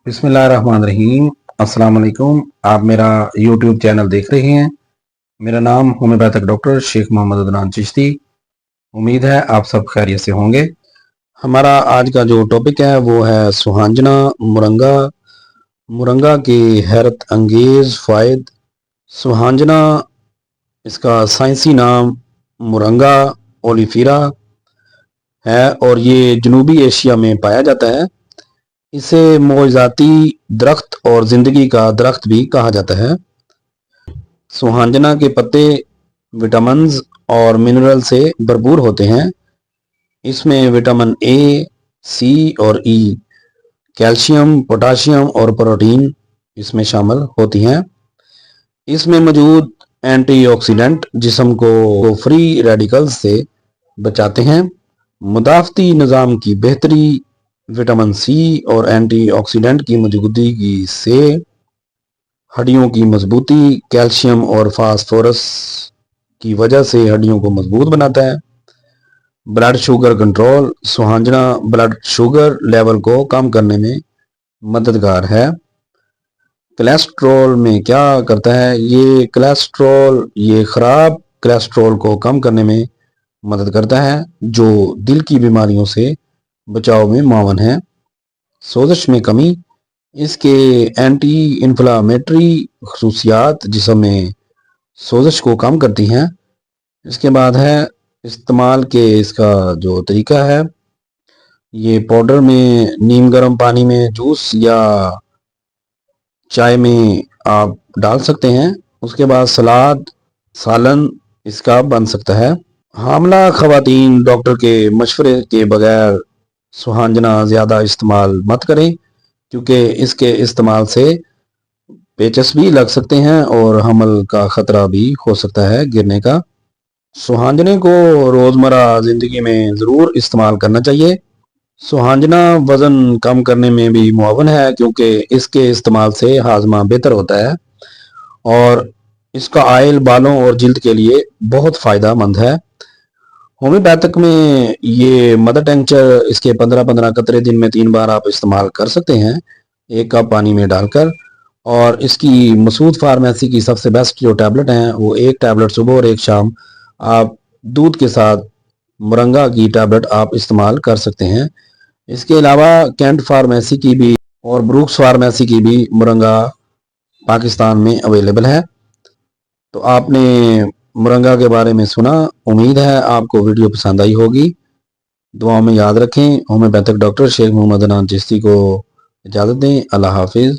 बिस्मिल्लाहिर्रहमानिर्रहीम। अस्सलाम वालेकुम। आप मेरा यूट्यूब चैनल देख रहे हैं। मेरा नाम होम्योपैथिक डॉक्टर शेख मोहम्मद अदनान चिश्ती। उम्मीद है आप सब खैरियत से होंगे। हमारा आज का जो टॉपिक है वो है सुहांजना मुरंगा। मुरंगा के हैरत अंगेज फ़ायद। सुहांजना इसका साइंसी नाम मुरंगा ओलिफेरा है और ये जनूबी एशिया में पाया जाता है। इसे मोइज़ाती दरख्त और ज़िंदगी का दरख्त भी कहा जाता है। सुहांजना के पत्ते विटामिन्स और मिनरल से भरपूर होते हैं। इसमें विटामिन ए, सी और ई, कैल्शियम, पोटाशियम और प्रोटीन इसमें शामिल होती हैं। इसमें मौजूद एंटीऑक्सीडेंट जिस्म को फ्री रेडिकल्स से बचाते हैं। मुदाफ़ती निज़ाम की बेहतरी, विटामिन सी और एंटीऑक्सीडेंट की मौजूदगी से हड्डियों की मजबूती, कैल्शियम और फास्फोरस की वजह से हड्डियों को मजबूत बनाता है। Blood sugar control. सुहांजना ब्लड शुगर लेवल को कम करने में मददगार है। कोलेस्ट्रॉल में क्या करता है ये ख़राब कोलेस्ट्रॉल को कम करने में मदद करता है जो दिल की बीमारियों से बचाव में मुआवन है। सोजिश में कमी। इसके एंटी इन्फ्लामेटरी खसूसियात जिस्म में सोजिश को कम करती हैं। इसके बाद है इस्तेमाल के इसका जो तरीका है, ये पाउडर में, नीम गर्म पानी में, जूस या चाय में आप डाल सकते हैं। उसके बाद सलाद, सालन इसका बन सकता है। हामला ख़वातीन डॉक्टर के मशवरे के बगैर सुहांजना ज़्यादा इस्तेमाल मत करें क्योंकि इसके इस्तेमाल से पेचस भी लग सकते हैं और हमल का ख़तरा भी हो सकता है गिरने का। सुहांजने को रोज़मर्रा ज़िंदगी में ज़रूर इस्तेमाल करना चाहिए। सुहांजना वज़न कम करने में भी मुआवन है क्योंकि इसके इस्तेमाल से हाजमा बेहतर होता है और इसका ऑयल बालों और जिल्द के लिए बहुत फ़ायदेमंद है। होम्योपैथिक में ये मदर टेंचर इसके 15-15 कतरे दिन में 3 बार आप इस्तेमाल कर सकते हैं 1 कप पानी में डालकर। और इसकी मसूद फार्मेसी की सबसे बेस्ट जो टैबलेट हैं वो 1 टैबलेट सुबह और 1 शाम आप दूध के साथ मुरंगा की टैबलेट आप इस्तेमाल कर सकते हैं। इसके अलावा कैंट फार्मेसी की भी और ब्रूक्स फार्मेसी की भी मुरंगा पाकिस्तान में अवेलेबल है। तो आपने मुरंगा के बारे में सुना। उम्मीद है आपको वीडियो पसंद आई होगी। दुआओं में याद रखें। होम्योपैथिक डॉक्टर शेख मोहम्मद अदनान चिश्ती को इजाज़त दें। अल्लाह हाफिज़।